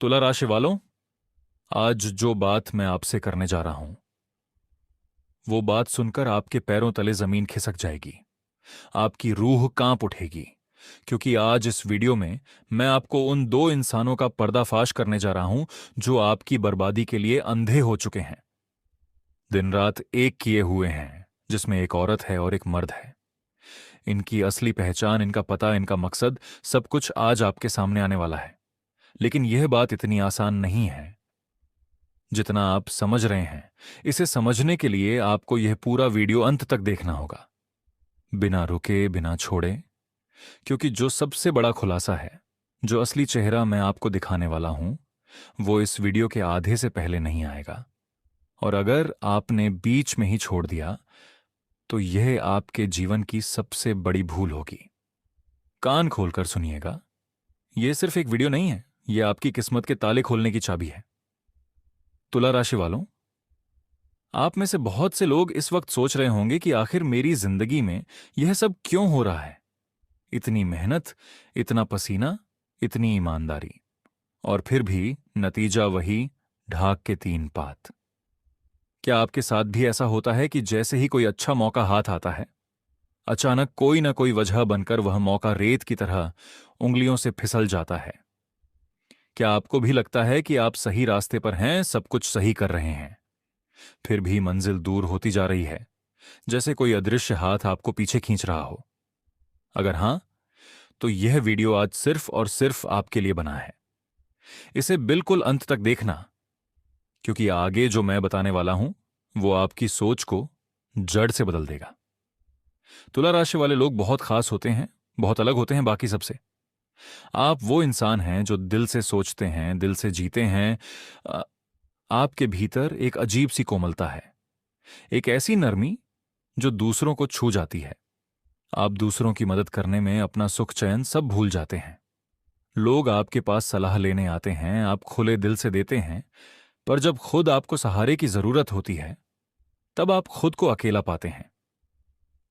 तुला राशि वालों, आज जो बात मैं आपसे करने जा रहा हूं वो बात सुनकर आपके पैरों तले जमीन खिसक जाएगी। आपकी रूह कांप उठेगी, क्योंकि आज इस वीडियो में मैं आपको उन दो इंसानों का पर्दाफाश करने जा रहा हूं जो आपकी बर्बादी के लिए अंधे हो चुके हैं, दिन रात एक किए हुए हैं, जिसमें एक औरत है और एक मर्द है। इनकी असली पहचान, इनका पता, इनका मकसद, सब कुछ आज आपके सामने आने वाला है। लेकिन यह बात इतनी आसान नहीं है जितना आप समझ रहे हैं। इसे समझने के लिए आपको यह पूरा वीडियो अंत तक देखना होगा, बिना रुके, बिना छोड़े, क्योंकि जो सबसे बड़ा खुलासा है, जो असली चेहरा मैं आपको दिखाने वाला हूं, वो इस वीडियो के आधे से पहले नहीं आएगा। और अगर आपने बीच में ही छोड़ दिया तो यह आपके जीवन की सबसे बड़ी भूल होगी। कान खोलकर सुनिएगा, यह सिर्फ एक वीडियो नहीं है, यह आपकी किस्मत के ताले खोलने की चाबी है। तुला राशि वालों, आप में से बहुत से लोग इस वक्त सोच रहे होंगे कि आखिर मेरी जिंदगी में यह सब क्यों हो रहा है। इतनी मेहनत, इतना पसीना, इतनी ईमानदारी, और फिर भी नतीजा वही, ढाक के तीन पात। क्या आपके साथ भी ऐसा होता है कि जैसे ही कोई अच्छा मौका हाथ आता है, अचानक कोई ना कोई वजह बनकर वह मौका रेत की तरह उंगलियों से फिसल जाता है? क्या आपको भी लगता है कि आप सही रास्ते पर हैं, सब कुछ सही कर रहे हैं, फिर भी मंजिल दूर होती जा रही है, जैसे कोई अदृश्य हाथ आपको पीछे खींच रहा हो? अगर हां, तो यह वीडियो आज सिर्फ और सिर्फ आपके लिए बना है। इसे बिल्कुल अंत तक देखना, क्योंकि आगे जो मैं बताने वाला हूं वो आपकी सोच को जड़ से बदल देगा। तुला राशि वाले लोग बहुत खास होते हैं, बहुत अलग होते हैं बाकी सबसे। आप वो इंसान हैं जो दिल से सोचते हैं, दिल से जीते हैं। अ, आपके भीतर एक अजीब सी कोमलता है, एक ऐसी नरमी जो दूसरों को छू जाती है। आप दूसरों की मदद करने में अपना सुख चैन सब भूल जाते हैं। लोग आपके पास सलाह लेने आते हैं, आप खुले दिल से देते हैं, पर जब खुद आपको सहारे की जरूरत होती है, तब आप खुद को अकेला पाते हैं।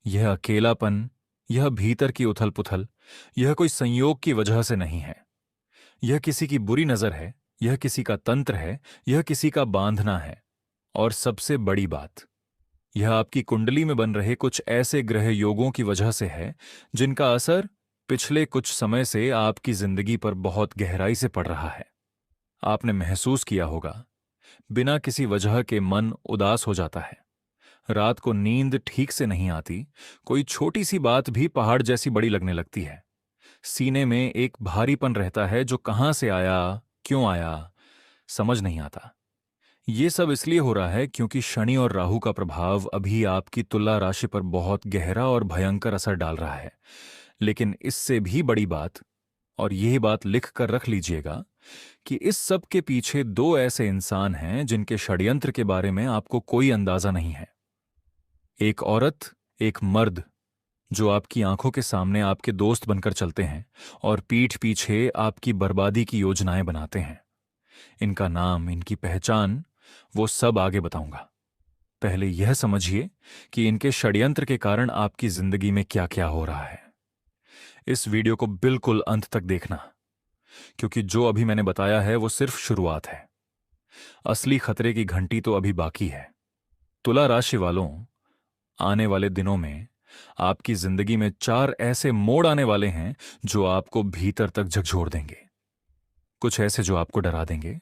यह अकेलापन, यह भीतर की उथल पुथल, यह कोई संयोग की वजह से नहीं है। यह किसी की बुरी नजर है, यह किसी का तंत्र है, यह किसी का बांधना है। और सबसे बड़ी बात, यह आपकी कुंडली में बन रहे कुछ ऐसे ग्रह योगों की वजह से है जिनका असर पिछले कुछ समय से आपकी जिंदगी पर बहुत गहराई से पड़ रहा है। आपने महसूस किया होगा, बिना किसी वजह के मन उदास हो जाता है, रात को नींद ठीक से नहीं आती, कोई छोटी सी बात भी पहाड़ जैसी बड़ी लगने लगती है, सीने में एक भारीपन रहता है जो कहां से आया, क्यों आया, समझ नहीं आता। ये सब इसलिए हो रहा है क्योंकि शनि और राहु का प्रभाव अभी आपकी तुला राशि पर बहुत गहरा और भयंकर असर डाल रहा है। लेकिन इससे भी बड़ी बात, और यही बात लिख कर रख लीजिएगा, कि इस सब के पीछे दो ऐसे इंसान हैं जिनके षड्यंत्र के बारे में आपको कोई अंदाजा नहीं है। एक औरत, एक मर्द, जो आपकी आंखों के सामने आपके दोस्त बनकर चलते हैं और पीठ पीछे आपकी बर्बादी की योजनाएं बनाते हैं। इनका नाम, इनकी पहचान, वो सब आगे बताऊंगा। पहले यह समझिए कि इनके षड्यंत्र के कारण आपकी जिंदगी में क्या क्या हो रहा है। इस वीडियो को बिल्कुल अंत तक देखना, क्योंकि जो अभी मैंने बताया है वो सिर्फ शुरुआत है। असली खतरे की घंटी तो अभी बाकी है। तुला राशि वालों, आने वाले दिनों में आपकी जिंदगी में चार ऐसे मोड़ आने वाले हैं जो आपको भीतर तक झकझोर देंगे। कुछ ऐसे जो आपको डरा देंगे,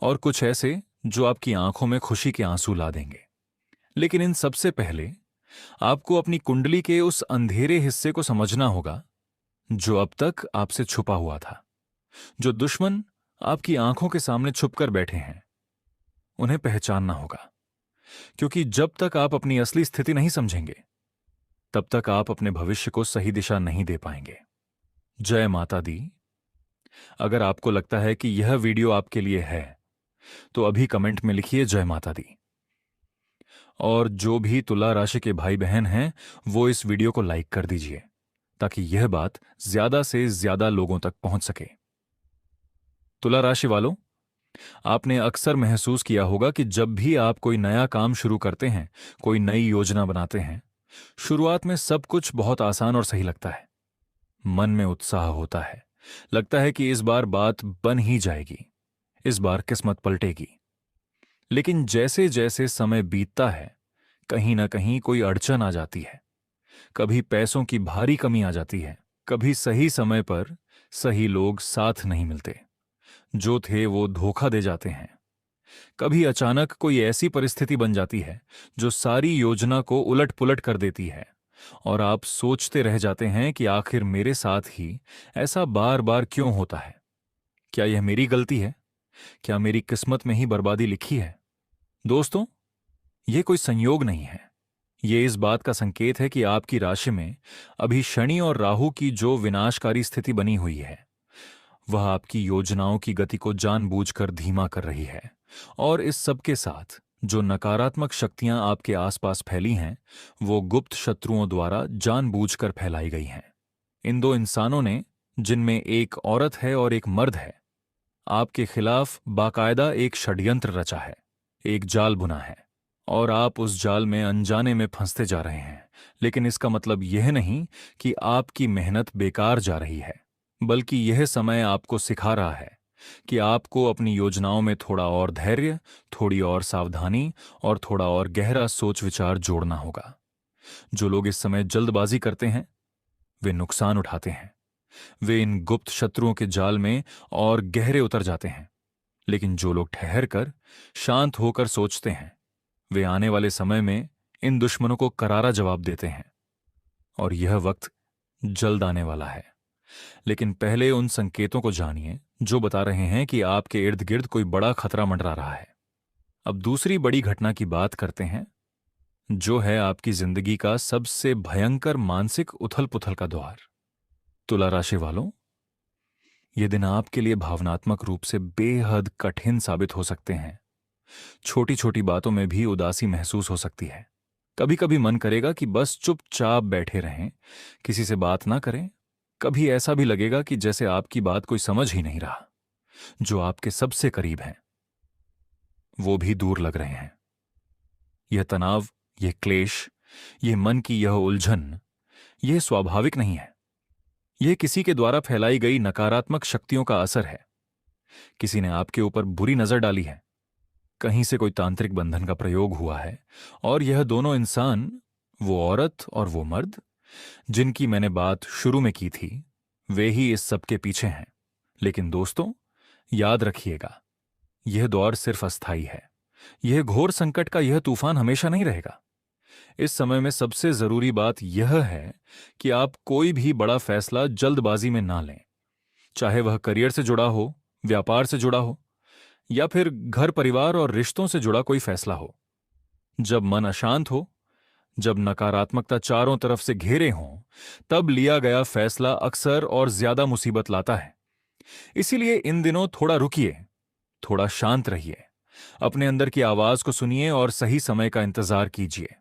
और कुछ ऐसे जो आपकी आंखों में खुशी के आंसू ला देंगे। लेकिन इन सबसे पहले आपको अपनी कुंडली के उस अंधेरे हिस्से को समझना होगा जो अब तक आपसे छुपा हुआ था। जो दुश्मन आपकी आंखों के सामने छुपकर बैठे हैं, उन्हें पहचानना होगा, क्योंकि जब तक आप अपनी असली स्थिति नहीं समझेंगे, तब तक आप अपने भविष्य को सही दिशा नहीं दे पाएंगे। जय माता दी। अगर आपको लगता है कि यह वीडियो आपके लिए है, तो अभी कमेंट में लिखिए जय माता दी। और जो भी तुला राशि के भाई बहन हैं, वो इस वीडियो को लाइक कर दीजिए, ताकि यह बात ज्यादा से ज्यादा लोगों तक पहुंच सके। तुला राशि वालों, आपने अक्सर महसूस किया होगा कि जब भी आप कोई नया काम शुरू करते हैं, कोई नई योजना बनाते हैं, शुरुआत में सब कुछ बहुत आसान और सही लगता है। मन में उत्साह होता है, लगता है कि इस बार बात बन ही जाएगी। इस बार किस्मत पलटेगी। लेकिन जैसे जैसे समय बीतता है, कहीं ना कहीं कोई अड़चन आ जाती है। कभी पैसों की भारी कमी आ जाती है, कभी सही समय पर सही लोग साथ नहीं मिलते, जो थे वो धोखा दे जाते हैं। कभी अचानक कोई ऐसी परिस्थिति बन जाती है जो सारी योजना को उलट पुलट कर देती है, और आप सोचते रह जाते हैं कि आखिर मेरे साथ ही ऐसा बार बार क्यों होता है। क्या यह मेरी गलती है? क्या मेरी किस्मत में ही बर्बादी लिखी है? दोस्तों, यह कोई संयोग नहीं है। यह इस बात का संकेत है कि आपकी राशि में अभी शनि और राहु की जो विनाशकारी स्थिति बनी हुई है, वह आपकी योजनाओं की गति को जानबूझकर धीमा कर रही है। और इस सब के साथ जो नकारात्मक शक्तियां आपके आसपास फैली हैं, वो गुप्त शत्रुओं द्वारा जानबूझकर फैलाई गई हैं। इन दो इंसानों ने, जिनमें एक औरत है और एक मर्द है, आपके खिलाफ बाकायदा एक षड्यंत्र रचा है, एक जाल बुना है, और आप उस जाल में अनजाने में फंसते जा रहे हैं। लेकिन इसका मतलब यह नहीं कि आपकी मेहनत बेकार जा रही है, बल्कि यह समय आपको सिखा रहा है कि आपको अपनी योजनाओं में थोड़ा और धैर्य, थोड़ी और सावधानी और थोड़ा और गहरा सोच विचार जोड़ना होगा। जो लोग इस समय जल्दबाजी करते हैं, वे नुकसान उठाते हैं। वे इन गुप्त शत्रुओं के जाल में और गहरे उतर जाते हैं। लेकिन जो लोग ठहर कर, शांत होकर सोचते हैं, वे आने वाले समय में इन दुश्मनों को करारा जवाब देते हैं। और यह वक्त जल्द आने वाला है। लेकिन पहले उन संकेतों को जानिए जो बता रहे हैं कि आपके इर्द गिर्द कोई बड़ा खतरा मंडरा रहा है। अब दूसरी बड़ी घटना की बात करते हैं, जो है आपकी जिंदगी का सबसे भयंकर मानसिक उथल पुथल का द्वार। तुला राशि वालों, ये दिन आपके लिए भावनात्मक रूप से बेहद कठिन साबित हो सकते हैं। छोटी छोटी बातों में भी उदासी महसूस हो सकती है। कभी कभी मन करेगा कि बस चुपचाप बैठे रहें, किसी से बात ना करें। कभी ऐसा भी लगेगा कि जैसे आपकी बात कोई समझ ही नहीं रहा। जो आपके सबसे करीब हैं, वो भी दूर लग रहे हैं। यह तनाव, यह क्लेश, यह मन की यह उलझन, यह स्वाभाविक नहीं है। यह किसी के द्वारा फैलाई गई नकारात्मक शक्तियों का असर है। किसी ने आपके ऊपर बुरी नजर डाली है। कहीं से कोई तांत्रिक बंधन का प्रयोग हुआ है। और यह दोनों इंसान, वो औरत और वो मर्द जिनकी मैंने बात शुरू में की थी, वे ही इस सब के पीछे हैं। लेकिन दोस्तों, याद रखिएगा, यह दौर सिर्फ अस्थायी है। यह घोर संकट का यह तूफान हमेशा नहीं रहेगा। इस समय में सबसे जरूरी बात यह है कि आप कोई भी बड़ा फैसला जल्दबाजी में ना लें। चाहे वह करियर से जुड़ा हो, व्यापार से जुड़ा हो, या फिर घर परिवार और रिश्तों से जुड़ा कोई फैसला हो। जब मन अशांत हो, जब नकारात्मकता चारों तरफ से घेरे हों, तब लिया गया फैसला अक्सर और ज्यादा मुसीबत लाता है। इसीलिए इन दिनों थोड़ा रुकिए, थोड़ा शांत रहिए, अपने अंदर की आवाज को सुनिए और सही समय का इंतजार कीजिए।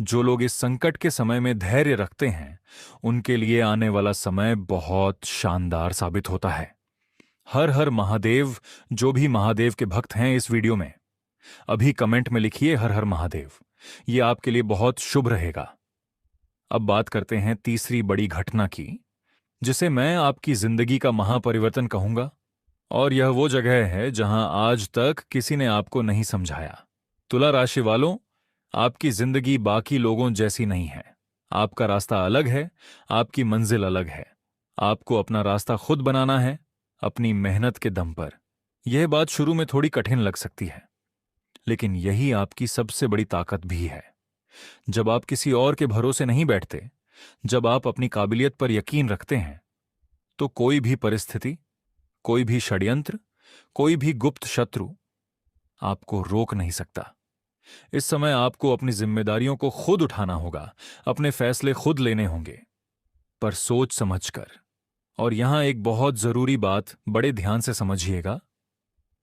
जो लोग इस संकट के समय में धैर्य रखते हैं, उनके लिए आने वाला समय बहुत शानदार साबित होता है। हर हर महादेव। जो भी महादेव के भक्त हैं इस वीडियो में, अभी कमेंट में लिखिए हर हर महादेव। ये आपके लिए बहुत शुभ रहेगा। अब बात करते हैं तीसरी बड़ी घटना की, जिसे मैं आपकी जिंदगी का महापरिवर्तन कहूंगा। और यह वो जगह है जहां आज तक किसी ने आपको नहीं समझाया। तुला राशि वालों, आपकी जिंदगी बाकी लोगों जैसी नहीं है। आपका रास्ता अलग है, आपकी मंजिल अलग है। आपको अपना रास्ता खुद बनाना है, अपनी मेहनत के दम पर। यह बात शुरू में थोड़ी कठिन लग सकती है, लेकिन यही आपकी सबसे बड़ी ताकत भी है। जब आप किसी और के भरोसे नहीं बैठते, जब आप अपनी काबिलियत पर यकीन रखते हैं, तो कोई भी परिस्थिति, कोई भी षड्यंत्र, कोई भी गुप्त शत्रु आपको रोक नहीं सकता। इस समय आपको अपनी जिम्मेदारियों को खुद उठाना होगा, अपने फैसले खुद लेने होंगे, पर सोच समझकर। और यहां एक बहुत जरूरी बात बड़े ध्यान से समझिएगा।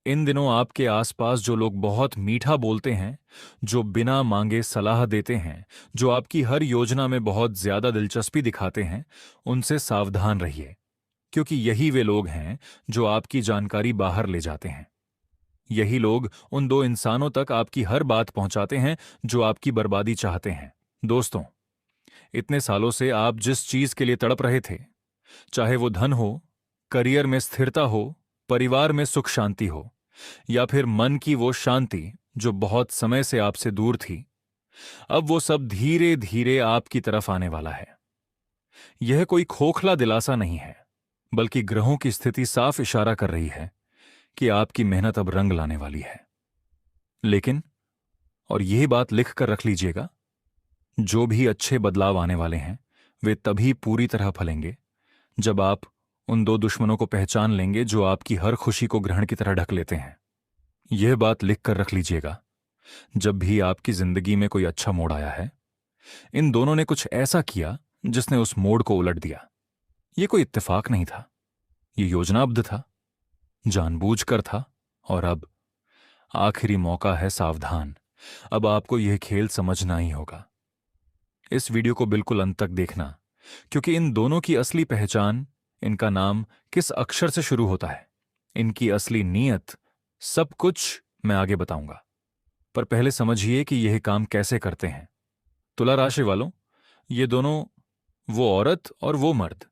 इन दिनों आपके आसपास जो लोग बहुत मीठा बोलते हैं, जो बिना मांगे सलाह देते हैं, जो आपकी हर योजना में बहुत ज्यादा दिलचस्पी दिखाते हैं, उनसे सावधान रहिए, क्योंकि यही वे लोग हैं जो आपकी जानकारी बाहर ले जाते हैं। यही लोग उन दो इंसानों तक आपकी हर बात पहुंचाते हैं जो आपकी बर्बादी चाहते हैं। दोस्तों, इतने सालों से आप जिस चीज के लिए तड़प रहे थे, चाहे वो धन हो, करियर में स्थिरता हो, परिवार में सुख शांति हो, या फिर मन की वो शांति जो बहुत समय से आपसे दूर थी, अब वो सब धीरे धीरे आपकी तरफ आने वाला है। यह कोई खोखला दिलासा नहीं है, बल्कि ग्रहों की स्थिति साफ इशारा कर रही है कि आपकी मेहनत अब रंग लाने वाली है। लेकिन, और यह बात लिख कर रख लीजिएगा, जो भी अच्छे बदलाव आने वाले हैं वे तभी पूरी तरह फलेंगे जब आप उन दो दुश्मनों को पहचान लेंगे जो आपकी हर खुशी को ग्रहण की तरह ढक लेते हैं। यह बात लिख कर रख लीजिएगा, जब भी आपकी जिंदगी में कोई अच्छा मोड़ आया है, इन दोनों ने कुछ ऐसा किया जिसने उस मोड़ को उलट दिया। यह कोई इत्तेफाक नहीं था, यह योजनाबद्ध था, जानबूझकर था। और अब आखिरी मौका है, सावधान। अब आपको यह खेल समझना ही होगा। इस वीडियो को बिल्कुल अंत तक देखना, क्योंकि इन दोनों की असली पहचान, इनका नाम किस अक्षर से शुरू होता है, इनकी असली नीयत, सब कुछ मैं आगे बताऊंगा। पर पहले समझिए कि यह काम कैसे करते हैं। तुला राशि वालों, ये दोनों, वो औरत और वो मर्द,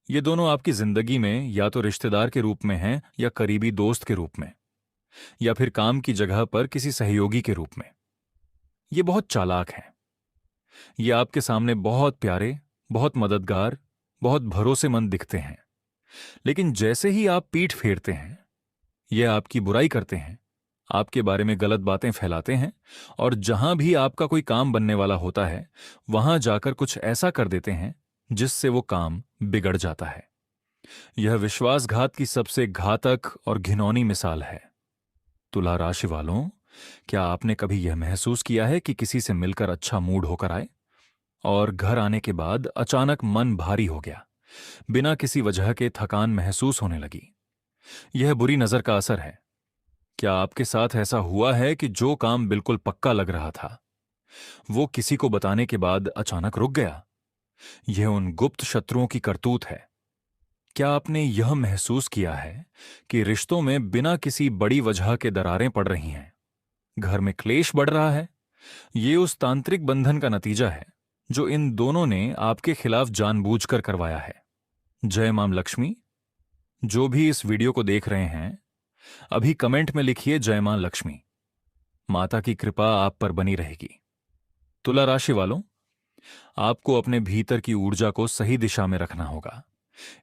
ये दोनों आपकी जिंदगी में या तो रिश्तेदार के रूप में हैं, या करीबी दोस्त के रूप में, या फिर काम की जगह पर किसी सहयोगी के रूप में। ये बहुत चालाक हैं। ये आपके सामने बहुत प्यारे, बहुत मददगार, बहुत भरोसेमंद दिखते हैं। लेकिन जैसे ही आप पीठ फेरते हैं, ये आपकी बुराई करते हैं, आपके बारे में गलत बातें फैलाते हैं, और जहां भी आपका कोई काम बनने वाला होता है वहां जाकर कुछ ऐसा कर देते हैं जिससे वो काम बिगड़ जाता है। यह विश्वासघात की सबसे घातक और घिनौनी मिसाल है। तुला राशि वालों, क्या आपने कभी यह महसूस किया है कि किसी से मिलकर अच्छा मूड होकर आए और घर आने के बाद अचानक मन भारी हो गया, बिना किसी वजह के थकान महसूस होने लगी? यह बुरी नजर का असर है। क्या आपके साथ ऐसा हुआ है कि जो काम बिल्कुल पक्का लग रहा था, वो किसी को बताने के बाद अचानक रुक गया? यह उन गुप्त शत्रुओं की करतूत है। क्या आपने यह महसूस किया है कि रिश्तों में बिना किसी बड़ी वजह के दरारें पड़ रही हैं, घर में क्लेश बढ़ रहा है? ये उस तांत्रिक बंधन का नतीजा है जो इन दोनों ने आपके खिलाफ जानबूझकर करवाया है। जय मां लक्ष्मी। जो भी इस वीडियो को देख रहे हैं, अभी कमेंट में लिखिए जय मां लक्ष्मी। माता की कृपा आप पर बनी रहेगी। तुला राशि वालों, आपको अपने भीतर की ऊर्जा को सही दिशा में रखना होगा।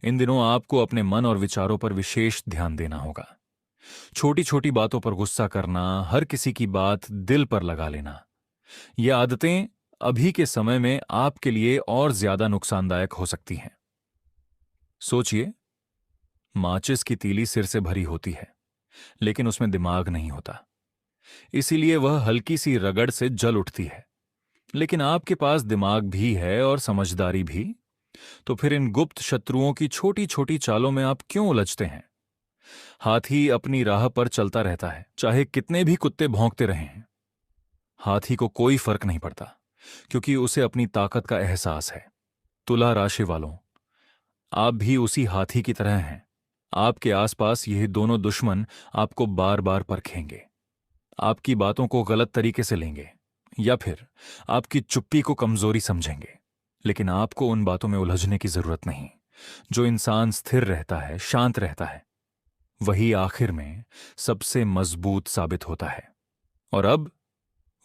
इन दिनों आपको अपने मन और विचारों पर विशेष ध्यान देना होगा। छोटी छोटी बातों पर गुस्सा करना, हर किसी की बात दिल पर लगा लेना, ये आदतें अभी के समय में आपके लिए और ज्यादा नुकसानदायक हो सकती हैं। सोचिए, माचिस की तीली सिर से भरी होती है, लेकिन उसमें दिमाग नहीं होता, इसीलिए वह हल्की सी रगड़ से जल उठती है। लेकिन आपके पास दिमाग भी है और समझदारी भी, तो फिर इन गुप्त शत्रुओं की छोटी छोटी चालों में आप क्यों उलझते हैं? हाथी अपनी राह पर चलता रहता है, चाहे कितने भी कुत्ते भौंकते रहें। हाथी को कोई फर्क नहीं पड़ता, क्योंकि उसे अपनी ताकत का एहसास है। तुला राशि वालों, आप भी उसी हाथी की तरह हैं। आपके आसपास यही दोनों दुश्मन आपको बार बार परखेंगे, आपकी बातों को गलत तरीके से लेंगे, या फिर आपकी चुप्पी को कमजोरी समझेंगे। लेकिन आपको उन बातों में उलझने की जरूरत नहीं। जो इंसान स्थिर रहता है, शांत रहता है, वही आखिर में सबसे मजबूत साबित होता है। और अब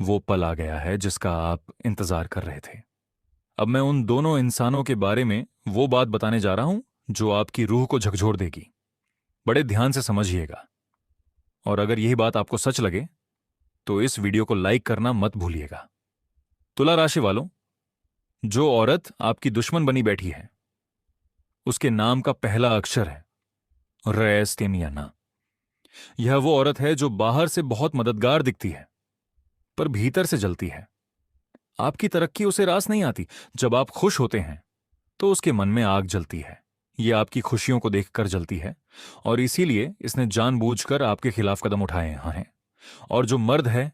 वो पल आ गया है जिसका आप इंतजार कर रहे थे। अब मैं उन दोनों इंसानों के बारे में वो बात बताने जा रहा हूं जो आपकी रूह को झकझोर देगी। बड़े ध्यान से समझिएगा, और अगर यही बात आपको सच लगे तो इस वीडियो को लाइक करना मत भूलिएगा। तुला राशि वालों, जो औरत आपकी दुश्मन बनी बैठी है, उसके नाम का पहला अक्षर है रेस्टेमियाना। यह वो औरत है जो बाहर से बहुत मददगार दिखती है, पर भीतर से जलती है। आपकी तरक्की उसे रास नहीं आती। जब आप खुश होते हैं तो उसके मन में आग जलती है। यह आपकी खुशियों को देखकर जलती है, और इसीलिए इसने जानबूझकर आपके खिलाफ कदम उठाए हैं। और जो मर्द है,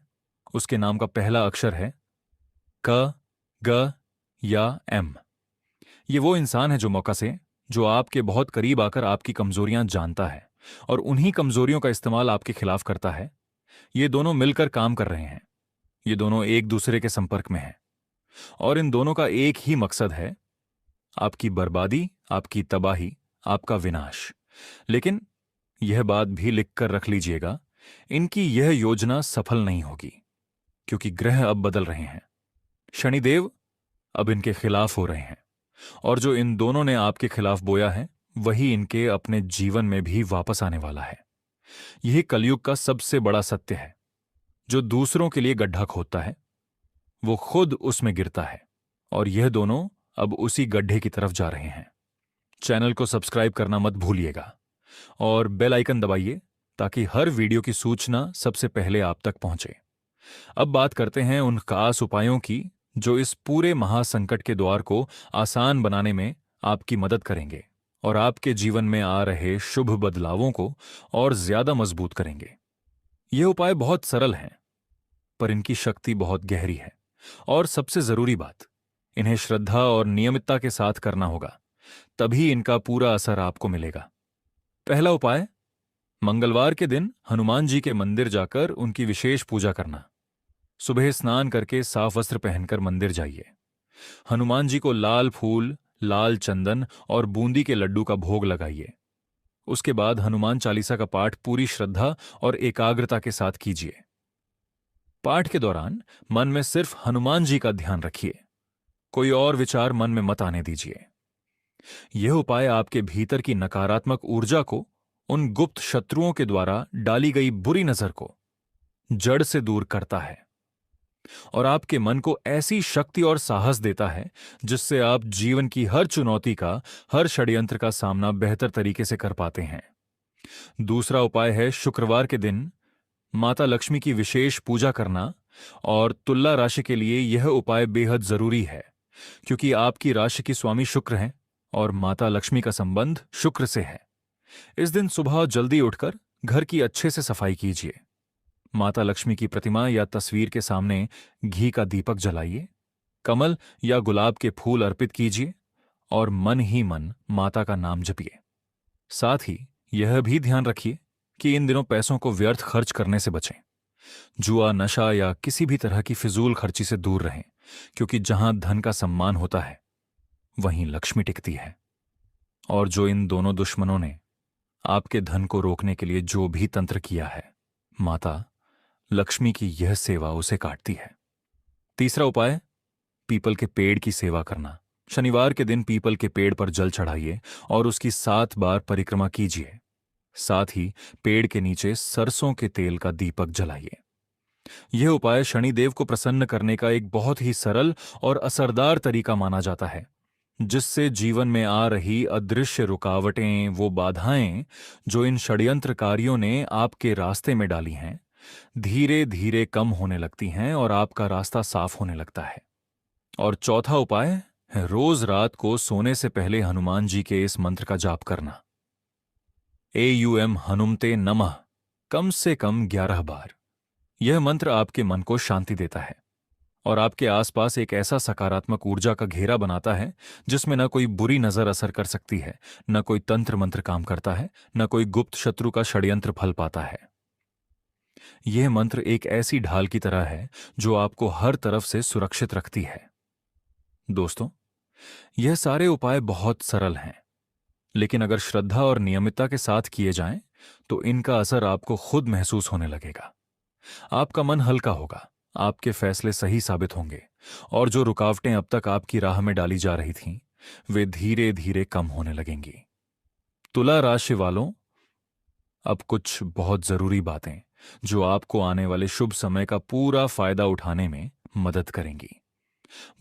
उसके नाम का पहला अक्षर है क, ग या एम। ये वो इंसान है जो मौका से, जो आपके बहुत करीब आकर आपकी कमजोरियां जानता है और उन्हीं कमजोरियों का इस्तेमाल आपके खिलाफ करता है। ये दोनों मिलकर काम कर रहे हैं। ये दोनों एक दूसरे के संपर्क में हैं, और इन दोनों का एक ही मकसद है, आपकी बर्बादी, आपकी तबाही, आपका विनाश। लेकिन यह बात भी लिखकर रख लीजिएगा, इनकी यह योजना सफल नहीं होगी, क्योंकि ग्रह अब बदल रहे हैं। शनिदेव अब इनके खिलाफ हो रहे हैं, और जो इन दोनों ने आपके खिलाफ बोया है वही इनके अपने जीवन में भी वापस आने वाला है। यही कलयुग का सबसे बड़ा सत्य है। जो दूसरों के लिए गड्ढा खोदता है वो खुद उसमें गिरता है, और यह दोनों अब उसी गड्ढे की तरफ जा रहे हैं। चैनल को सब्सक्राइब करना मत भूलिएगा और बेल आइकन दबाइए ताकि हर वीडियो की सूचना सबसे पहले आप तक पहुंचे। अब बात करते हैं उन खास उपायों की जो इस पूरे महासंकट के द्वार को आसान बनाने में आपकी मदद करेंगे और आपके जीवन में आ रहे शुभ बदलावों को और ज्यादा मजबूत करेंगे। ये उपाय बहुत सरल हैं, पर इनकी शक्ति बहुत गहरी है, और सबसे जरूरी बात, इन्हें श्रद्धा और नियमितता के साथ करना होगा, तभी इनका पूरा असर आपको मिलेगा। पहला उपाय, मंगलवार के दिन हनुमान जी के मंदिर जाकर उनकी विशेष पूजा करना। सुबह स्नान करके साफ वस्त्र पहनकर मंदिर जाइए। हनुमान जी को लाल फूल, लाल चंदन और बूंदी के लड्डू का भोग लगाइए। उसके बाद हनुमान चालीसा का पाठ पूरी श्रद्धा और एकाग्रता के साथ कीजिए। पाठ के दौरान मन में सिर्फ हनुमान जी का ध्यान रखिए, कोई और विचार मन में मत आने दीजिए। यह उपाय आपके भीतर की नकारात्मक ऊर्जा को, उन गुप्त शत्रुओं के द्वारा डाली गई बुरी नजर को जड़ से दूर करता है और आपके मन को ऐसी शक्ति और साहस देता है जिससे आप जीवन की हर चुनौती का, हर षड्यंत्र का सामना बेहतर तरीके से कर पाते हैं। दूसरा उपाय है शुक्रवार के दिन माता लक्ष्मी की विशेष पूजा करना, और तुला राशि के लिए यह उपाय बेहद जरूरी है, क्योंकि आपकी राशि की स्वामी शुक्र हैं और माता लक्ष्मी का संबंध शुक्र से है। इस दिन सुबह जल्दी उठकर घर की अच्छे से सफाई कीजिए। माता लक्ष्मी की प्रतिमा या तस्वीर के सामने घी का दीपक जलाइए, कमल या गुलाब के फूल अर्पित कीजिए और मन ही मन माता का नाम जपिए। साथ ही यह भी ध्यान रखिए कि इन दिनों पैसों को व्यर्थ खर्च करने से बचें। जुआ, नशा या किसी भी तरह की फिजूल खर्ची से दूर रहें, क्योंकि जहां धन का सम्मान होता है वहीं लक्ष्मी टिकती है। और जो इन दोनों दुश्मनों ने आपके धन को रोकने के लिए जो भी तंत्र किया है, माता लक्ष्मी की यह सेवा उसे काटती है। तीसरा उपाय, पीपल के पेड़ की सेवा करना। शनिवार के दिन पीपल के पेड़ पर जल चढ़ाइए और उसकी 7 बार परिक्रमा कीजिए। साथ ही पेड़ के नीचे सरसों के तेल का दीपक जलाइए। यह उपाय शनिदेव को प्रसन्न करने का एक बहुत ही सरल और असरदार तरीका माना जाता है, जिससे जीवन में आ रही अदृश्य रुकावटें, वो बाधाएं जो इन षड्यंत्रकारियों ने आपके रास्ते में डाली हैं, धीरे धीरे कम होने लगती हैं और आपका रास्ता साफ होने लगता है। और चौथा उपाय है रोज रात को सोने से पहले हनुमान जी के इस मंत्र का जाप करना। AUM हनुमते नमः कम से कम 11 बार। यह मंत्र आपके मन को शांति देता है और आपके आसपास एक ऐसा सकारात्मक ऊर्जा का घेरा बनाता है जिसमें न कोई बुरी नजर असर कर सकती है, न कोई तंत्र मंत्र काम करता है, न कोई गुप्त शत्रु का षड्यंत्र फल पाता है। यह मंत्र एक ऐसी ढाल की तरह है जो आपको हर तरफ से सुरक्षित रखती है। दोस्तों, यह सारे उपाय बहुत सरल हैं, लेकिन अगर श्रद्धा और नियमितता के साथ किए जाएं, तो इनका असर आपको खुद महसूस होने लगेगा। आपका मन हल्का होगा, आपके फैसले सही साबित होंगे और जो रुकावटें अब तक आपकी राह में डाली जा रही थीं, वे धीरे धीरे कम होने लगेंगी। तुला राशि वालों, अब कुछ बहुत जरूरी बातें जो आपको आने वाले शुभ समय का पूरा फायदा उठाने में मदद करेंगी।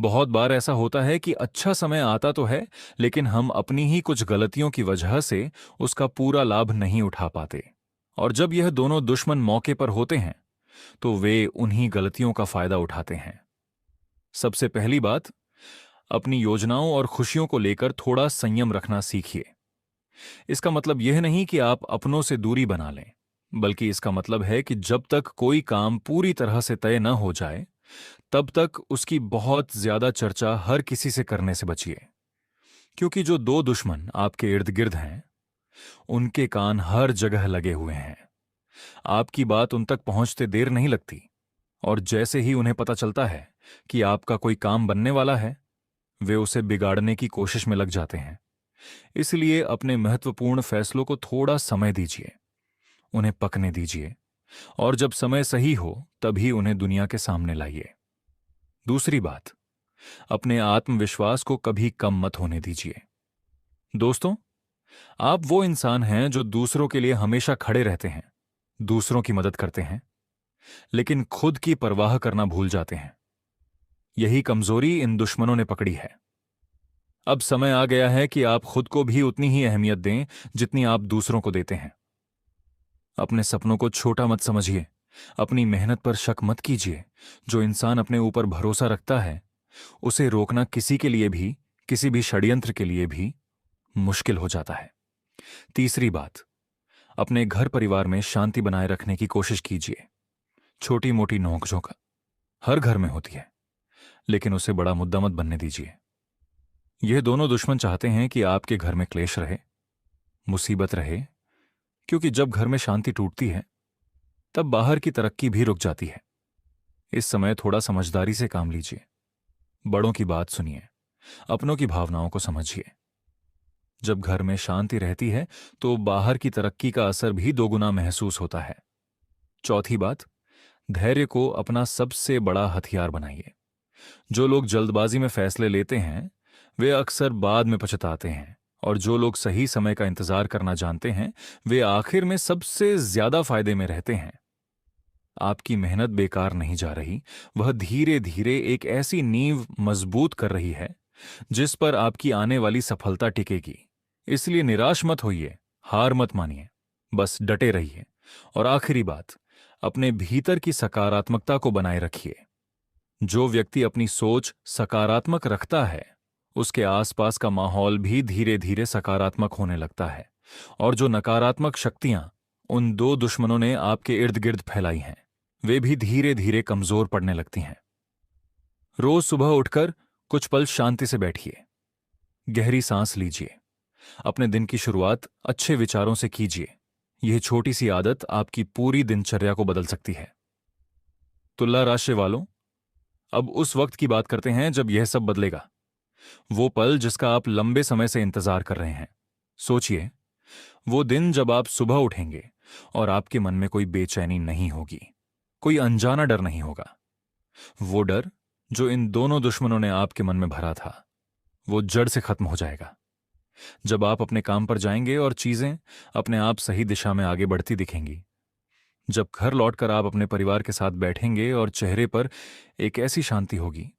बहुत बार ऐसा होता है कि अच्छा समय आता तो है, लेकिन हम अपनी ही कुछ गलतियों की वजह से उसका पूरा लाभ नहीं उठा पाते, और जब यह दोनों दुश्मन मौके पर होते हैं तो वे उन्हीं गलतियों का फायदा उठाते हैं। सबसे पहली बात, अपनी योजनाओं और खुशियों को लेकर थोड़ा संयम रखना सीखिए। इसका मतलब यह नहीं कि आप अपनों से दूरी बना लें, बल्कि इसका मतलब है कि जब तक कोई काम पूरी तरह से तय न हो जाए, तब तक उसकी बहुत ज्यादा चर्चा हर किसी से करने से बचिए, क्योंकि जो 2 दुश्मन आपके इर्द गिर्द हैं, उनके कान हर जगह लगे हुए हैं। आपकी बात उन तक पहुंचते देर नहीं लगती, और जैसे ही उन्हें पता चलता है कि आपका कोई काम बनने वाला है, वे उसे बिगाड़ने की कोशिश में लग जाते हैं। इसलिए अपने महत्वपूर्ण फैसलों को थोड़ा समय दीजिए उन्हें पकने दीजिए और जब समय सही हो तभी उन्हें दुनिया के सामने लाइए। दूसरी बात, अपने आत्मविश्वास को कभी कम मत होने दीजिए। दोस्तों, आप वो इंसान हैं जो दूसरों के लिए हमेशा खड़े रहते हैं, दूसरों की मदद करते हैं, लेकिन खुद की परवाह करना भूल जाते हैं। यही कमजोरी इन दुश्मनों ने पकड़ी है। अब समय आ गया है कि आप खुद को भी उतनी ही अहमियत दें जितनी आप दूसरों को देते हैं। अपने सपनों को छोटा मत समझिए, अपनी मेहनत पर शक मत कीजिए। जो इंसान अपने ऊपर भरोसा रखता है, उसे रोकना किसी के लिए भी, किसी भी षड्यंत्र के लिए भी मुश्किल हो जाता है। तीसरी बात, अपने घर परिवार में शांति बनाए रखने की कोशिश कीजिए। छोटी मोटी नोकझोंक हर घर में होती है, लेकिन उसे बड़ा मुद्दा मत बनने दीजिए। यह दोनों दुश्मन चाहते हैं कि आपके घर में क्लेश रहे, मुसीबत रहे, क्योंकि जब घर में शांति टूटती है तब बाहर की तरक्की भी रुक जाती है। इस समय थोड़ा समझदारी से काम लीजिए, बड़ों की बात सुनिए, अपनों की भावनाओं को समझिए। जब घर में शांति रहती है तो बाहर की तरक्की का असर भी दोगुना महसूस होता है। चौथी बात, धैर्य को अपना सबसे बड़ा हथियार बनाइए। जो लोग जल्दबाजी में फैसले लेते हैं वे अक्सर बाद में पछताते हैं, और जो लोग सही समय का इंतजार करना जानते हैं वे आखिर में सबसे ज्यादा फायदे में रहते हैं। आपकी मेहनत बेकार नहीं जा रही, वह धीरे धीरे एक ऐसी नींव मजबूत कर रही है जिस पर आपकी आने वाली सफलता टिकेगी। इसलिए निराश मत होइए, हार मत मानिए, बस डटे रहिए। और आखिरी बात, अपने भीतर की सकारात्मकता को बनाए रखिए। जो व्यक्ति अपनी सोच सकारात्मक रखता है उसके आसपास का माहौल भी धीरे धीरे सकारात्मक होने लगता है, और जो नकारात्मक शक्तियां उन दो दुश्मनों ने आपके इर्द गिर्द फैलाई हैं वे भी धीरे धीरे कमजोर पड़ने लगती हैं। रोज सुबह उठकर कुछ पल शांति से बैठिए, गहरी सांस लीजिए, अपने दिन की शुरुआत अच्छे विचारों से कीजिए। यह छोटी सी आदत आपकी पूरी दिनचर्या को बदल सकती है। तुला राशि वालों, अब उस वक्त की बात करते हैं जब यह सब बदलेगा, वो पल जिसका आप लंबे समय से इंतजार कर रहे हैं। सोचिए, वो दिन जब आप सुबह उठेंगे और आपके मन में कोई बेचैनी नहीं होगी, कोई अनजाना डर नहीं होगा। वो डर जो इन दोनों दुश्मनों ने आपके मन में भरा था वो जड़ से खत्म हो जाएगा। जब आप अपने काम पर जाएंगे और चीजें अपने आप सही दिशा में आगे बढ़ती दिखेंगी। जब घर लौटकर आप अपने परिवार के साथ बैठेंगे और चेहरे पर एक ऐसी शांति होगी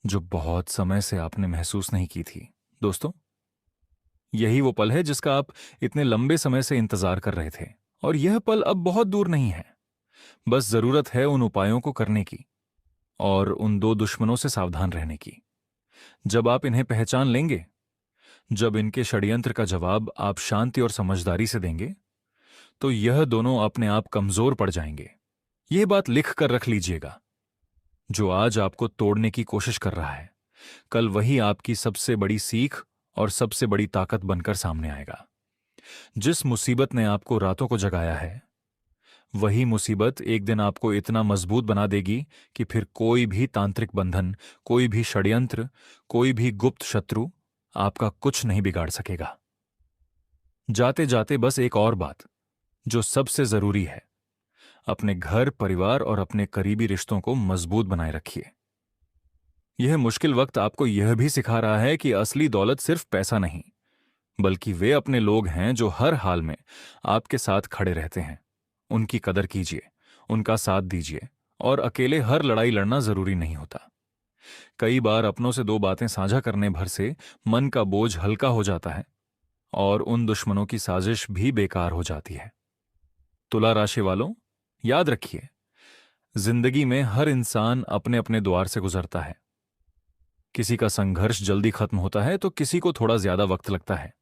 जो बहुत समय से आपने महसूस नहीं की थी। दोस्तों, यही वो पल है जिसका आप इतने लंबे समय से इंतजार कर रहे थे, और यह पल अब बहुत दूर नहीं है। बस जरूरत है उन उपायों को करने की और उन दो दुश्मनों से सावधान रहने की। जब आप इन्हें पहचान लेंगे, जब इनके षड्यंत्र का जवाब आप शांति और समझदारी से देंगे, तो यह दोनों अपने आप कमजोर पड़ जाएंगे। यह बात लिख कर रख लीजिएगा। जो आज आपको तोड़ने की कोशिश कर रहा है, कल वही आपकी सबसे बड़ी सीख और सबसे बड़ी ताकत बनकर सामने आएगा। जिस मुसीबत ने आपको रातों को जगाया है, वही मुसीबत एक दिन आपको इतना मजबूत बना देगी कि फिर कोई भी तांत्रिक बंधन, कोई भी षड्यंत्र, कोई भी गुप्त शत्रु आपका कुछ नहीं बिगाड़ सकेगा। जाते जाते बस एक और बात जो सबसे जरूरी है, अपने घर परिवार और अपने करीबी रिश्तों को मजबूत बनाए रखिए। यह मुश्किल वक्त आपको यह भी सिखा रहा है कि असली दौलत सिर्फ पैसा नहीं, बल्कि वे अपने लोग हैं जो हर हाल में आपके साथ खड़े रहते हैं। उनकी कदर कीजिए, उनका साथ दीजिए, और अकेले हर लड़ाई लड़ना जरूरी नहीं होता। कई बार अपनों से दो बातें साझा करने भर से मन का बोझ हल्का हो जाता है और उन दुश्मनों की साजिश भी बेकार हो जाती है। तुला राशि वालों, याद रखिए, जिंदगी में हर इंसान अपने अपने द्वार से गुजरता है। किसी का संघर्ष जल्दी खत्म होता है तो किसी को थोड़ा ज्यादा वक्त लगता है,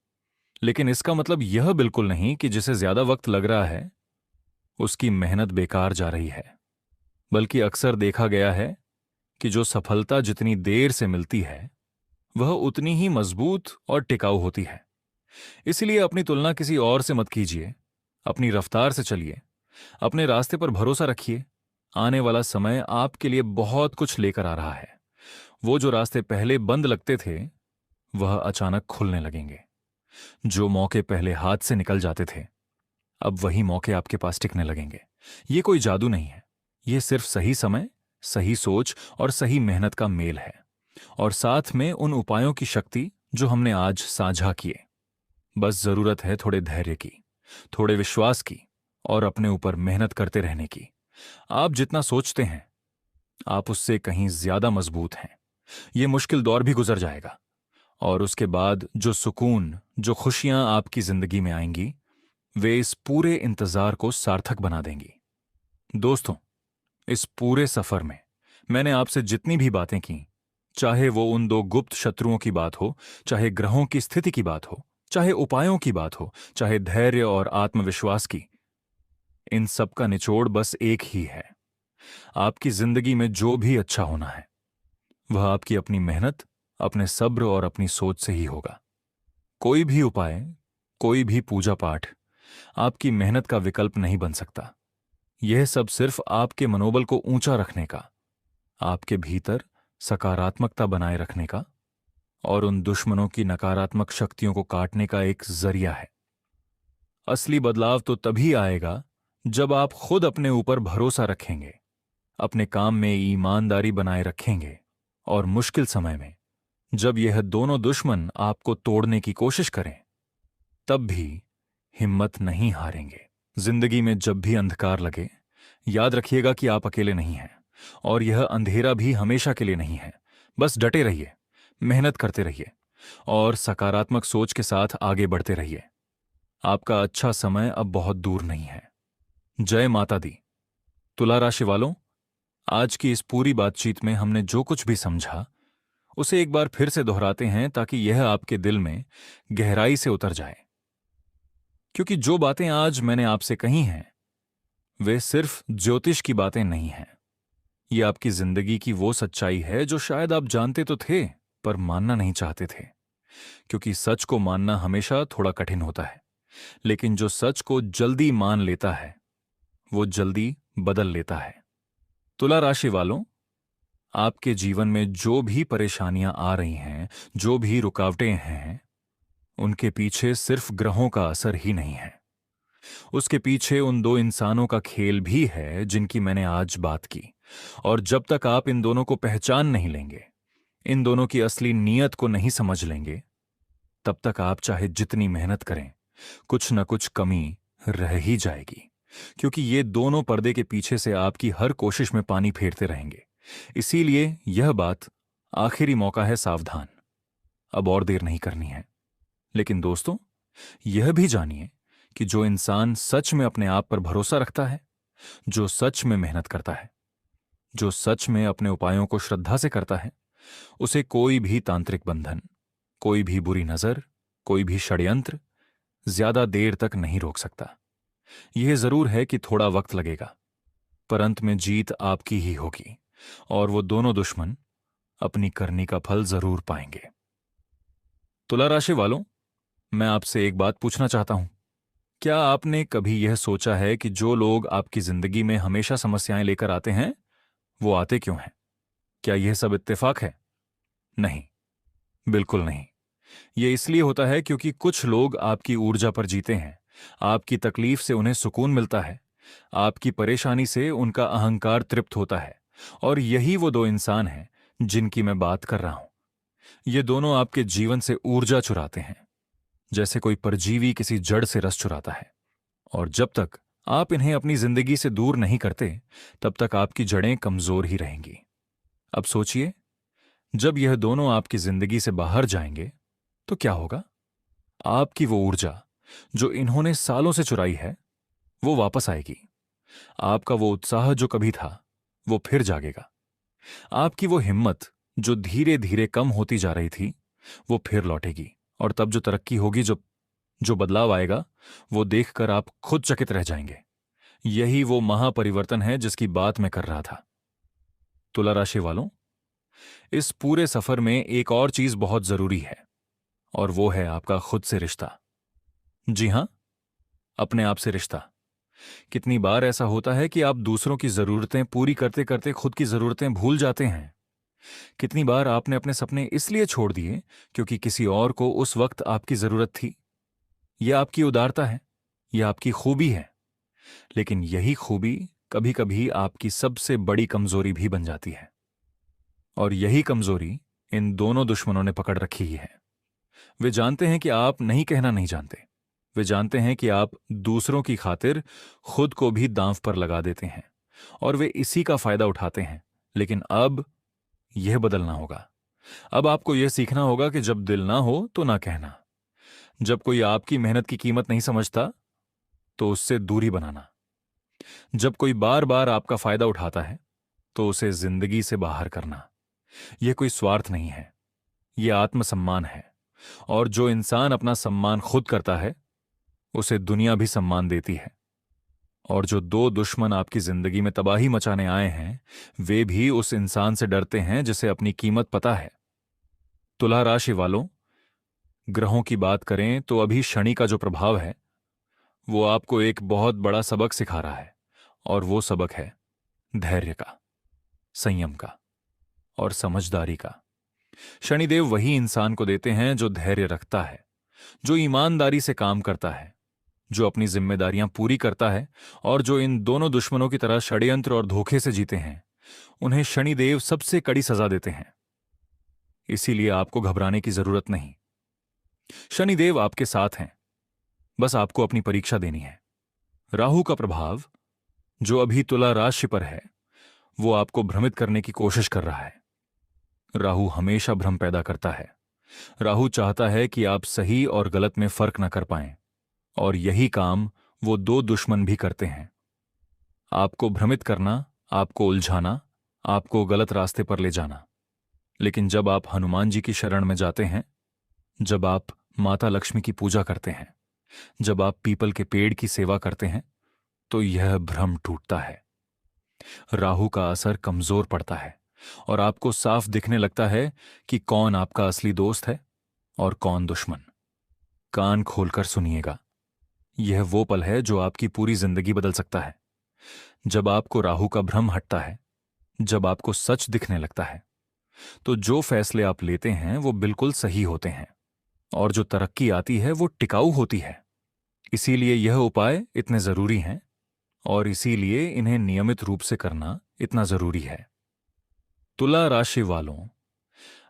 लेकिन इसका मतलब यह बिल्कुल नहीं कि जिसे ज्यादा वक्त लग रहा है उसकी मेहनत बेकार जा रही है। बल्कि अक्सर देखा गया है कि जो सफलता जितनी देर से मिलती है वह उतनी ही मजबूत और टिकाऊ होती है। इसलिए अपनी तुलना किसी और से मत कीजिए, अपनी रफ्तार से चलिए, अपने रास्ते पर भरोसा रखिए। आने वाला समय आपके लिए बहुत कुछ लेकर आ रहा है। वो जो रास्ते पहले बंद लगते थे वह अचानक खुलने लगेंगे। जो मौके पहले हाथ से निकल जाते थे अब वही मौके आपके पास टिकने लगेंगे। ये कोई जादू नहीं है, ये सिर्फ सही समय, सही सोच और सही मेहनत का मेल है, और साथ में उन उपायों की शक्ति जो हमने आज साझा किए। बस जरूरत है थोड़े धैर्य की, थोड़े विश्वास की, और अपने ऊपर मेहनत करते रहने की। आप जितना सोचते हैं, आप उससे कहीं ज्यादा मजबूत हैं। ये मुश्किल दौर भी गुजर जाएगा, और उसके बाद जो सुकून, जो खुशियां आपकी जिंदगी में आएंगी, वे इस पूरे इंतजार को सार्थक बना देंगी। दोस्तों, इस पूरे सफर में मैंने आपसे जितनी भी बातें की, चाहे वो उन दो गुप्त शत्रुओं की बात हो, चाहे ग्रहों की स्थिति की बात हो, चाहे उपायों की बात हो, चाहे धैर्य और आत्मविश्वास की, इन सब का निचोड़ बस एक ही है। आपकी जिंदगी में जो भी अच्छा होना है, वह आपकी अपनी मेहनत, अपने सब्र और अपनी सोच से ही होगा। कोई भी उपाय, कोई भी पूजा पाठ आपकी मेहनत का विकल्प नहीं बन सकता। यह सब सिर्फ आपके मनोबल को ऊंचा रखने का, आपके भीतर सकारात्मकता बनाए रखने का, और उन दुश्मनों की नकारात्मक शक्तियों को काटने का एक जरिया है। असली बदलाव तो तभी आएगा जब आप खुद अपने ऊपर भरोसा रखेंगे, अपने काम में ईमानदारी बनाए रखेंगे, और मुश्किल समय में जब यह दोनों दुश्मन आपको तोड़ने की कोशिश करें, तब भी हिम्मत नहीं हारेंगे। जिंदगी में जब भी अंधकार लगे, याद रखिएगा कि आप अकेले नहीं हैं, और यह अंधेरा भी हमेशा के लिए नहीं है। बस डटे रहिए, मेहनत करते रहिए, और सकारात्मक सोच के साथ आगे बढ़ते रहिए। आपका अच्छा समय अब बहुत दूर नहीं है। जय माता दी। तुला राशि वालों, आज की इस पूरी बातचीत में हमने जो कुछ भी समझा, उसे एक बार फिर से दोहराते हैं ताकि यह आपके दिल में गहराई से उतर जाए। क्योंकि जो बातें आज मैंने आपसे कही हैं, वे सिर्फ ज्योतिष की बातें नहीं हैं। ये आपकी जिंदगी की वो सच्चाई है जो शायद आप जानते तो थे, पर मानना नहीं चाहते थे। क्योंकि सच को मानना हमेशा थोड़ा कठिन होता है, लेकिन जो सच को जल्दी मान लेता है, वो जल्दी बदल लेता है। तुला राशि वालों, आपके जीवन में जो भी परेशानियां आ रही हैं, जो भी रुकावटें हैं, उनके पीछे सिर्फ ग्रहों का असर ही नहीं है। उसके पीछे उन दो इंसानों का खेल भी है जिनकी मैंने आज बात की। और जब तक आप इन दोनों को पहचान नहीं लेंगे, इन दोनों की असली नीयत को नहीं समझ लेंगे, तब तक आप चाहे जितनी मेहनत करें, कुछ न कुछ कमी रह ही जाएगी। क्योंकि ये दोनों पर्दे के पीछे से आपकी हर कोशिश में पानी फेरते रहेंगे। इसीलिए यह बात, आखिरी मौका है, सावधान। अब और देर नहीं करनी है। लेकिन दोस्तों, यह भी जानिए कि जो इंसान सच में अपने आप पर भरोसा रखता है, जो सच में मेहनत करता है, जो सच में अपने उपायों को श्रद्धा से करता है, उसे कोई भी तांत्रिक बंधन, कोई भी बुरी नजर, कोई भी षड्यंत्र ज्यादा देर तक नहीं रोक सकता। यह जरूर है कि थोड़ा वक्त लगेगा, पर अंत में जीत आपकी ही होगी, और वो दोनों दुश्मन अपनी करनी का फल जरूर पाएंगे। तुला राशि वालों, मैं आपसे एक बात पूछना चाहता हूं। क्या आपने कभी यह सोचा है कि जो लोग आपकी जिंदगी में हमेशा समस्याएं लेकर आते हैं, वो आते क्यों हैं? क्या यह सब इत्तेफाक है? नहीं, बिल्कुल नहीं। यह इसलिए होता है क्योंकि कुछ लोग आपकी ऊर्जा पर जीते हैं, आपकी तकलीफ से उन्हें सुकून मिलता है, आपकी परेशानी से उनका अहंकार तृप्त होता है, और यही वो दो इंसान हैं जिनकी मैं बात कर रहा हूं। ये दोनों आपके जीवन से ऊर्जा चुराते हैं, जैसे कोई परजीवी किसी जड़ से रस चुराता है। और जब तक आप इन्हें अपनी जिंदगी से दूर नहीं करते, तब तक आपकी जड़ें कमजोर ही रहेंगी। अब सोचिए, जब यह दोनों आपकी जिंदगी से बाहर जाएंगे, तो क्या होगा? आपकी वो ऊर्जा जो इन्होंने सालों से चुराई है, वो वापस आएगी। आपका वो उत्साह जो कभी था, वो फिर जागेगा। आपकी वो हिम्मत जो धीरे धीरे कम होती जा रही थी, वो फिर लौटेगी। और तब जो तरक्की होगी, जो जो बदलाव आएगा, वो देखकर आप खुद चकित रह जाएंगे। यही वो महापरिवर्तन है जिसकी बात मैं कर रहा था। तुला राशि वालों, इस पूरे सफर में एक और चीज बहुत जरूरी है, और वो है आपका खुद से रिश्ता। जी हां, अपने आप से रिश्ता। कितनी बार ऐसा होता है कि आप दूसरों की जरूरतें पूरी करते करते खुद की जरूरतें भूल जाते हैं। कितनी बार आपने अपने सपने इसलिए छोड़ दिए क्योंकि किसी और को उस वक्त आपकी जरूरत थी। यह आपकी उदारता है, यह आपकी खूबी है, लेकिन यही खूबी कभी कभी आपकी सबसे बड़ी कमजोरी भी बन जाती है। और यही कमजोरी इन दोनों दुश्मनों ने पकड़ रखी ही है। वे जानते हैं कि आप नहीं कहना नहीं जानते। वे जानते हैं कि आप दूसरों की खातिर खुद को भी दांव पर लगा देते हैं, और वे इसी का फायदा उठाते हैं। लेकिन अब यह बदलना होगा। अब आपको यह सीखना होगा कि जब दिल ना हो तो ना कहना। जब कोई आपकी मेहनत की कीमत नहीं समझता तो उससे दूरी बनाना। जब कोई बार बार आपका फायदा उठाता है तो उसे जिंदगी से बाहर करना। यह कोई स्वार्थ नहीं है, यह आत्मसम्मान है। और जो इंसान अपना सम्मान खुद करता है उसे दुनिया भी सम्मान देती है। और जो दो दुश्मन आपकी जिंदगी में तबाही मचाने आए हैं, वे भी उस इंसान से डरते हैं जिसे अपनी कीमत पता है। तुला राशि वालों, ग्रहों की बात करें तो अभी शनि का जो प्रभाव है वो आपको एक बहुत बड़ा सबक सिखा रहा है। और वो सबक है धैर्य का, संयम का और समझदारी का। शनिदेव वही इंसान को देते हैं जो धैर्य रखता है, जो ईमानदारी से काम करता है, जो अपनी जिम्मेदारियां पूरी करता है, और जो इन दोनों दुश्मनों की तरह षड्यंत्र और धोखे से जीते हैं। उन्हें शनिदेव सबसे कड़ी सजा देते हैं। इसीलिए आपको घबराने की जरूरत नहीं। शनिदेव आपके साथ हैं, बस आपको अपनी परीक्षा देनी है। राहु का प्रभाव जो अभी तुला राशि पर है वो आपको भ्रमित करने की कोशिश कर रहा है। राहु हमेशा भ्रम पैदा करता है। राहु चाहता है कि आप सही और गलत में फर्क न कर पाएं, और यही काम वो दो दुश्मन भी करते हैं। आपको भ्रमित करना, आपको उलझाना, आपको गलत रास्ते पर ले जाना। लेकिन जब आप हनुमान जी की शरण में जाते हैं, जब आप माता लक्ष्मी की पूजा करते हैं, जब आप पीपल के पेड़ की सेवा करते हैं, तो यह भ्रम टूटता है। राहु का असर कमजोर पड़ता है और आपको साफ दिखने लगता है कि कौन आपका असली दोस्त है और कौन दुश्मन। कान खोलकर सुनिएगा, यह वो पल है जो आपकी पूरी जिंदगी बदल सकता है। जब आपको राहु का भ्रम हटता है, जब आपको सच दिखने लगता है, तो जो फैसले आप लेते हैं वो बिल्कुल सही होते हैं, और जो तरक्की आती है वो टिकाऊ होती है। इसीलिए यह उपाय इतने जरूरी हैं, और इसीलिए इन्हें नियमित रूप से करना इतना जरूरी है। तुला राशि वालों,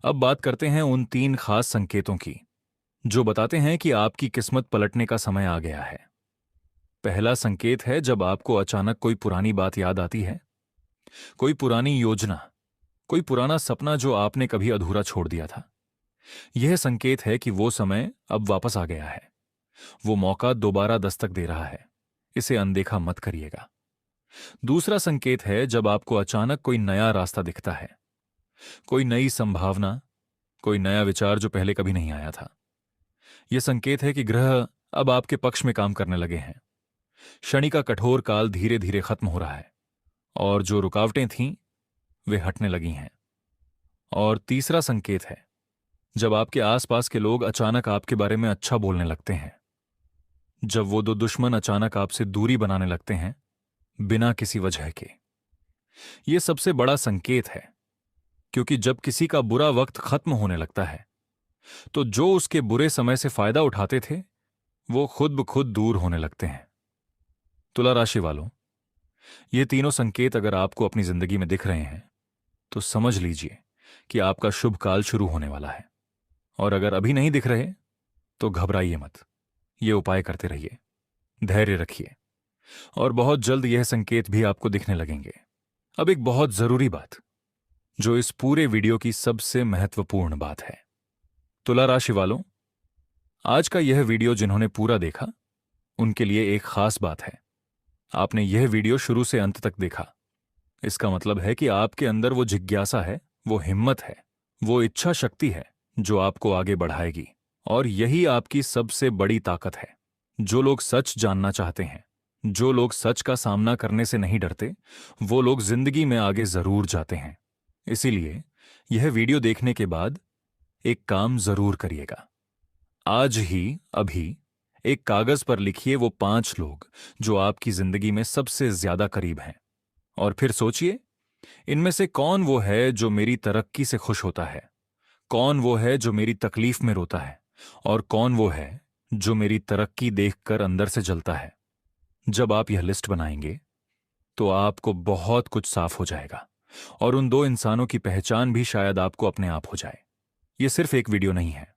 अब बात करते हैं उन 3 खास संकेतों की जो बताते हैं कि आपकी किस्मत पलटने का समय आ गया है। पहला संकेत है जब आपको अचानक कोई पुरानी बात याद आती है, कोई पुरानी योजना, कोई पुराना सपना जो आपने कभी अधूरा छोड़ दिया था। यह संकेत है कि वो समय अब वापस आ गया है। वो मौका दोबारा दस्तक दे रहा है। इसे अनदेखा मत करिएगा। दूसरा संकेत है जब आपको अचानक कोई नया रास्ता दिखता है, कोई नई संभावना, कोई नया विचार जो पहले कभी नहीं आया था। यह संकेत है कि ग्रह अब आपके पक्ष में काम करने लगे हैं। शनि का कठोर काल धीरे धीरे खत्म हो रहा है, और जो रुकावटें थीं वे हटने लगी हैं। और तीसरा संकेत है जब आपके आसपास के लोग अचानक आपके बारे में अच्छा बोलने लगते हैं, जब वो दो दुश्मन अचानक आपसे दूरी बनाने लगते हैं बिना किसी वजह के। यह सबसे बड़ा संकेत है, क्योंकि जब किसी का बुरा वक्त खत्म होने लगता है तो जो उसके बुरे समय से फायदा उठाते थे वो खुद ब खुद दूर होने लगते हैं। तुला राशि वालों, ये तीनों संकेत अगर आपको अपनी जिंदगी में दिख रहे हैं तो समझ लीजिए कि आपका शुभ काल शुरू होने वाला है। और अगर अभी नहीं दिख रहे तो घबराइए मत, ये उपाय करते रहिए, धैर्य रखिए, और बहुत जल्द यह संकेत भी आपको दिखने लगेंगे। अब एक बहुत जरूरी बात, जो इस पूरे वीडियो की सबसे महत्वपूर्ण बात है। तुला राशि वालों, आज का यह वीडियो जिन्होंने पूरा देखा उनके लिए एक खास बात है। आपने यह वीडियो शुरू से अंत तक देखा। इसका मतलब है कि आपके अंदर वो जिज्ञासा है, वो हिम्मत है, वो इच्छा शक्ति है जो आपको आगे बढ़ाएगी। और यही आपकी सबसे बड़ी ताकत है। जो लोग सच जानना चाहते हैं, जो लोग सच का सामना करने से नहीं डरते, वो लोग जिंदगी में आगे जरूर जाते हैं। इसीलिए यह वीडियो देखने के बाद एक काम जरूर करिएगा। आज ही, अभी एक कागज पर लिखिए वो 5 लोग जो आपकी जिंदगी में सबसे ज्यादा करीब हैं, और फिर सोचिए इनमें से कौन वो है जो मेरी तरक्की से खुश होता है, कौन वो है जो मेरी तकलीफ में रोता है, और कौन वो है जो मेरी तरक्की देखकर अंदर से जलता है। जब आप यह लिस्ट बनाएंगे तो आपको बहुत कुछ साफ हो जाएगा और उन दो इंसानों की पहचान भी शायद आपको अपने आप हो जाए। यह सिर्फ एक वीडियो नहीं है,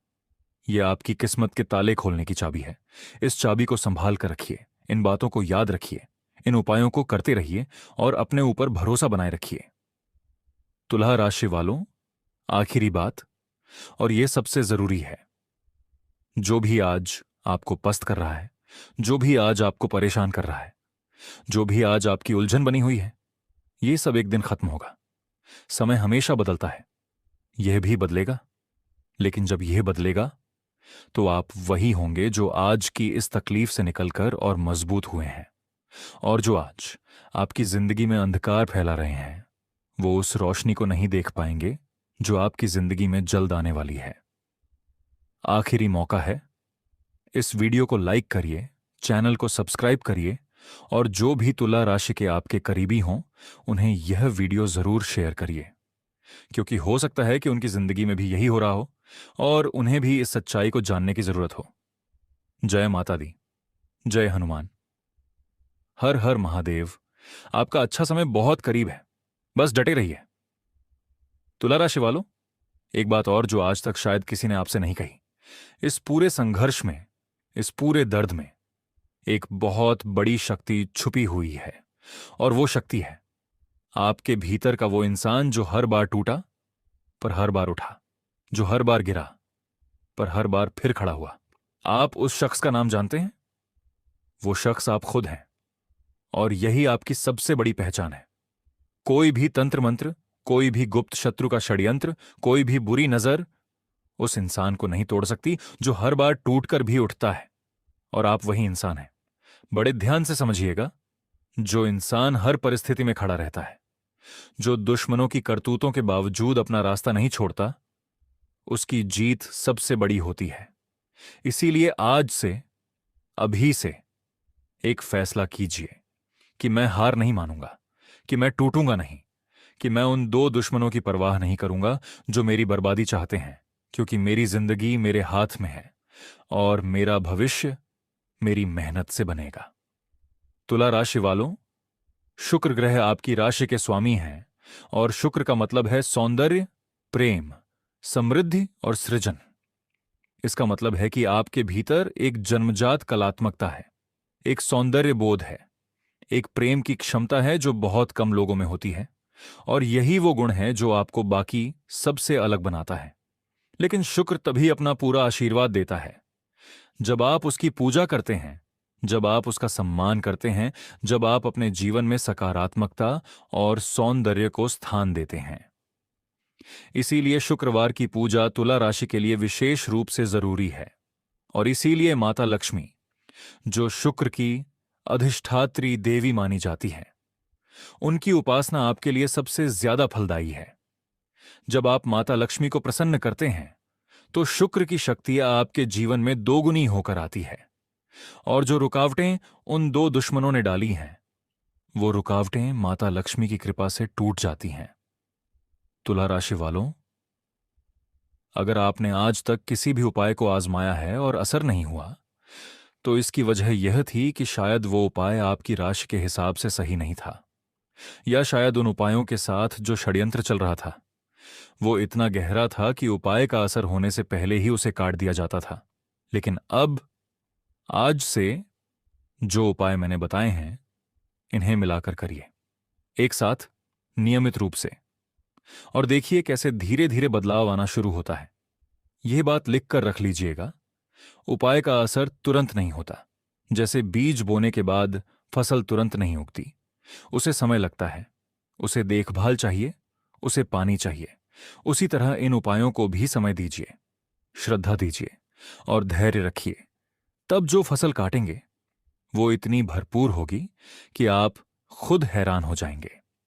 यह आपकी किस्मत के ताले खोलने की चाबी है। इस चाबी को संभाल कर रखिए, इन बातों को याद रखिए, इन उपायों को करते रहिए और अपने ऊपर भरोसा बनाए रखिए। तुला राशि वालों, आखिरी बात, और यह सबसे जरूरी है, जो भी आज आपको पस्त कर रहा है, जो भी आज आपको परेशान कर रहा है, जो भी आज आपकी उलझन बनी हुई है, यह सब एक दिन खत्म होगा। समय हमेशा बदलता है, यह भी बदलेगा, लेकिन जब यह बदलेगा तो आप वही होंगे जो आज की इस तकलीफ से निकलकर और मजबूत हुए हैं। और जो आज आपकी जिंदगी में अंधकार फैला रहे हैं, वो उस रोशनी को नहीं देख पाएंगे जो आपकी जिंदगी में जल्द आने वाली है। आखिरी मौका है, इस वीडियो को लाइक करिए, चैनल को सब्सक्राइब करिए और जो भी तुला राशि के आपके करीबी हों उन्हें यह वीडियो जरूर शेयर करिए, क्योंकि हो सकता है कि उनकी जिंदगी में भी यही हो रहा हो और उन्हें भी इस सच्चाई को जानने की जरूरत हो। जय माता दी, जय हनुमान, हर हर महादेव। आपका अच्छा समय बहुत करीब है, बस डटे रहिए। तुला राशि वालों, एक बात और जो आज तक शायद किसी ने आपसे नहीं कही, इस पूरे संघर्ष में, इस पूरे दर्द में एक बहुत बड़ी शक्ति छुपी हुई है, और वो शक्ति है आपके भीतर का वो इंसान जो हर बार टूटा पर हर बार उठा, जो हर बार गिरा पर हर बार फिर खड़ा हुआ। आप उस शख्स का नाम जानते हैं? वो शख्स आप खुद हैं, और यही आपकी सबसे बड़ी पहचान है। कोई भी तंत्र मंत्र, कोई भी गुप्त शत्रु का षड्यंत्र, कोई भी बुरी नजर उस इंसान को नहीं तोड़ सकती जो हर बार टूटकर भी उठता है, और आप वही इंसान हैं। बड़े ध्यान से समझिएगा, जो इंसान हर परिस्थिति में खड़ा रहता है, जो दुश्मनों की करतूतों के बावजूद अपना रास्ता नहीं छोड़ता, उसकी जीत सबसे बड़ी होती है। इसीलिए आज से, अभी से एक फैसला कीजिए कि मैं हार नहीं मानूंगा, कि मैं टूटूंगा नहीं, कि मैं उन दो दुश्मनों की परवाह नहीं करूंगा जो मेरी बर्बादी चाहते हैं, क्योंकि मेरी जिंदगी मेरे हाथ में है और मेरा भविष्य मेरी मेहनत से बनेगा। तुला राशि वालों, शुक्र ग्रह आपकी राशि के स्वामी हैं, और शुक्र का मतलब है सौंदर्य, प्रेम, समृद्धि और सृजन। इसका मतलब है कि आपके भीतर एक जन्मजात कलात्मकता है, एक सौंदर्य बोध है, एक प्रेम की क्षमता है जो बहुत कम लोगों में होती है, और यही वो गुण है जो आपको बाकी सबसे अलग बनाता है। लेकिन शुक्र तभी अपना पूरा आशीर्वाद देता है जब आप उसकी पूजा करते हैं, जब आप उसका सम्मान करते हैं, जब आप अपने जीवन में सकारात्मकता और सौंदर्य को स्थान देते हैं। इसीलिए शुक्रवार की पूजा तुला राशि के लिए विशेष रूप से जरूरी है, और इसीलिए माता लक्ष्मी, जो शुक्र की अधिष्ठात्री देवी मानी जाती है, उनकी उपासना आपके लिए सबसे ज्यादा फलदायी है। जब आप माता लक्ष्मी को प्रसन्न करते हैं तो शुक्र की शक्तियां आपके जीवन में दोगुनी होकर आती है, और जो रुकावटें उन दो दुश्मनों ने डाली हैं, वो रुकावटें माता लक्ष्मी की कृपा से टूट जाती हैं। तुला राशि वालों, अगर आपने आज तक किसी भी उपाय को आजमाया है और असर नहीं हुआ, तो इसकी वजह यह थी कि शायद वो उपाय आपकी राशि के हिसाब से सही नहीं था, या शायद उन उपायों के साथ जो षड्यंत्र चल रहा था वो इतना गहरा था कि उपाय का असर होने से पहले ही उसे काट दिया जाता था। लेकिन अब, आज से जो उपाय मैंने बताए हैं, इन्हें मिलाकर करिए एक साथ, नियमित रूप से, और देखिए कैसे धीरे धीरे बदलाव आना शुरू होता है। यह बात लिख कर रख लीजिएगा, उपाय का असर तुरंत नहीं होता। जैसे बीज बोने के बाद फसल तुरंत नहीं उगती, उसे समय लगता है, उसे देखभाल चाहिए, उसे पानी चाहिए। उसी तरह इन उपायों को भी समय दीजिए, श्रद्धा दीजिए और धैर्य रखिए। तब जो फसल काटेंगे वो इतनी भरपूर होगी कि आप खुद हैरान हो जाएंगे।